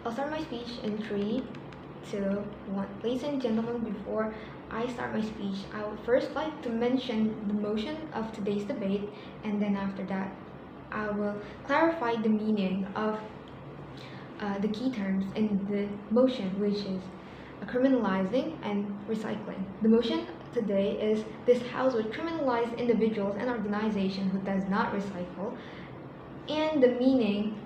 I'll start my speech in 3, 2, 1. Ladies and gentlemen, before I start my speech, I would first like to mention the motion of today's debate, and then after that, I will clarify the meaning of the key terms in the motion, which is criminalizing and recycling. The motion today is this House would criminalize individuals and organizations who does not recycle, and the meaning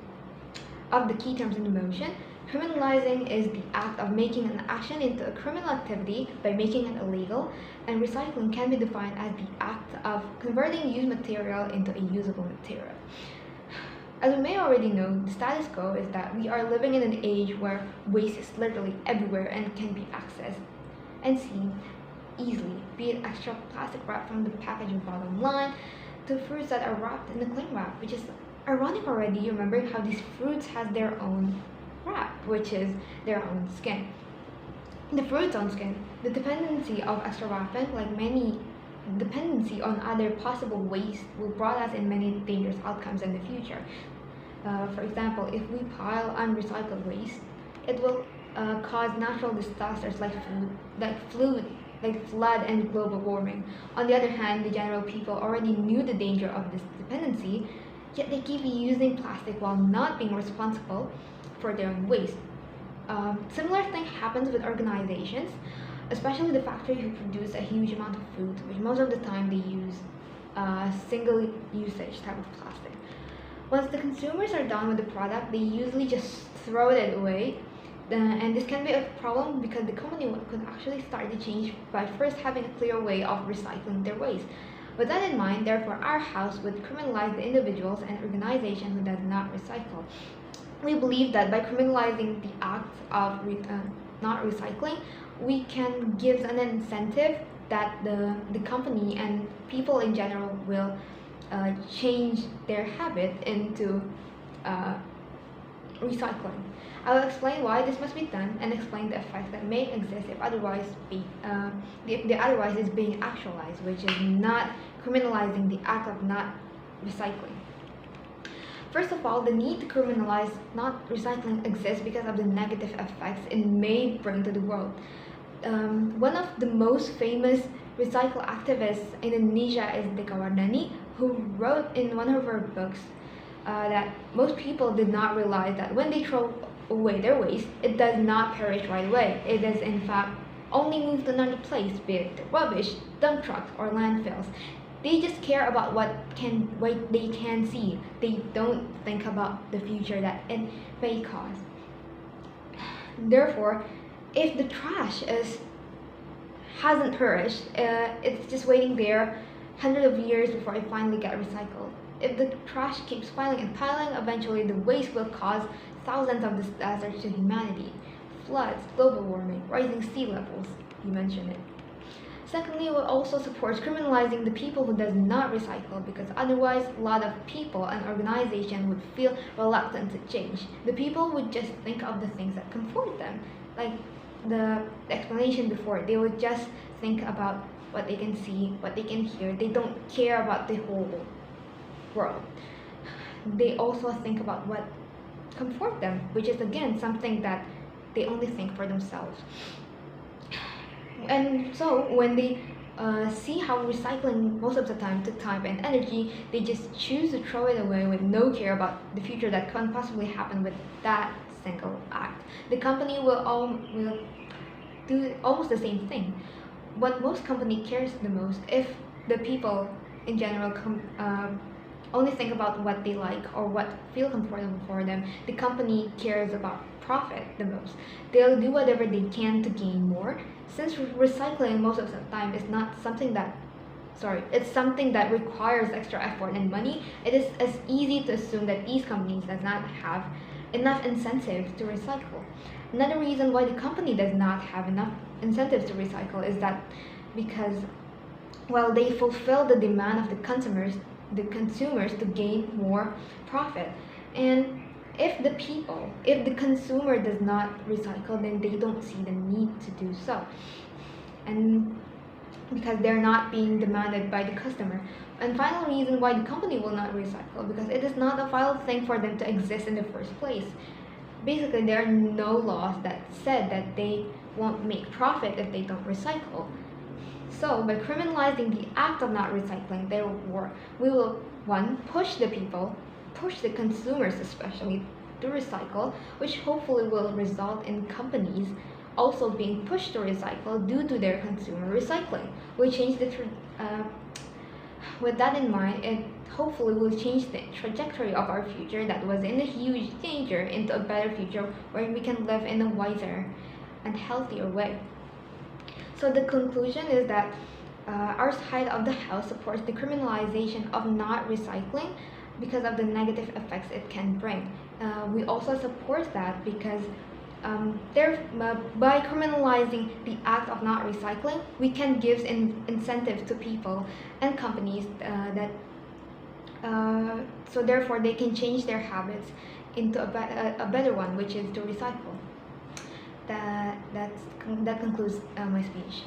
of the key terms in the motion. Criminalizing is the act of making an action into a criminal activity by making it illegal, and recycling can be defined as the act of converting used material into a usable material. As we may already know, the status quo is that we are living in an age where waste is literally everywhere and can be accessed and seen easily, be it extra plastic wrap from the package of bottom line to fruits that are wrapped in the cling wrap, which is ironic already, remembering how these fruits has their own wrap, which is their own skin. The fruit's own skin, the dependency of extra wrapping, like many dependency on other possible waste, will brought us in many dangerous outcomes in the future. For example, if we pile unrecycled waste, it will cause natural disasters like flood and global warming. On the other hand, the general people already knew the danger of this dependency, yet they keep using plastic while not being responsible for their own waste. Similar thing happens with organizations, especially the factories who produce a huge amount of food, which most of the time they use single usage type of plastic. Once the consumers are done with the product, they usually just throw it away, and this can be a problem because the company could actually start the change by first having a clear way of recycling their waste. With that in mind, therefore, our House would criminalize the individuals and organizations who does not recycle. We believe that by criminalizing the act of not recycling, we can give an incentive that the company and people in general will change their habit into recycling. I will explain why this must be done and explain the effects that may exist if otherwise otherwise is being actualized, which is not criminalizing the act of not recycling. First of all, the need to criminalize not recycling exists because of the negative effects it may bring to the world. One of the most famous recycle activists in Indonesia is Gedyazka, who wrote in one of her books that most people did not realize that when they throw away their waste, it does not perish right away. It does in fact only move to another place, be it rubbish, dump trucks, or landfills. They just care about what they can see. They don't think about the future that it may cause. Therefore, if the trash hasn't perished, it's just waiting there hundreds of years before it finally gets recycled. If the trash keeps piling and piling, eventually the waste will cause thousands of disasters to humanity. Floods, global warming, rising sea levels, you mentioned it. Secondly, it also supports criminalizing the people who does not recycle, because otherwise a lot of people and organizations would feel reluctant to change. The people would just think of the things that comfort them. Like the explanation before, they would just think about what they can see, what they can hear. They don't care about the whole world. They also think about what comfort them, which is again something that they only think for themselves. And so when they see how recycling most of the time took time and energy, they just choose to throw it away with no care about the future that can possibly happen with that single act. The company will do almost the same thing. What most company cares the most, if the people in general only think about what they like or what feel comfortable for them, the company cares about profit the most. They'll do whatever they can to gain more. Since recycling most of the time is not something that, it's something that requires extra effort and money, it is as easy to assume that these companies does not have enough incentives to recycle. Another reason why the company does not have enough incentives to recycle is that because while they fulfill the demand of the consumers to gain more profit. And if the consumer does not recycle, then they don't see the need to do so. And because they're not being demanded by the customer. And final reason why the company will not recycle, because it is not a vital thing for them to exist in the first place. basically there are no laws that said that they won't make profit if they don't recycle. So by criminalizing the act of not recycling, therefore we will, one, push the people, push the consumers especially, to recycle, which hopefully will result in companies also being pushed to recycle due to their consumer recycling. We change with that in mind, it hopefully will change the trajectory of our future that was in a huge danger into a better future where we can live in a wiser and healthier way. So the conclusion is that our side of the house supports the criminalization of not recycling because of the negative effects it can bring. We also support that because by criminalizing the act of not recycling, we can give incentive to people and companies so therefore they can change their habits into a better one, which is to recycle. That concludes my speech.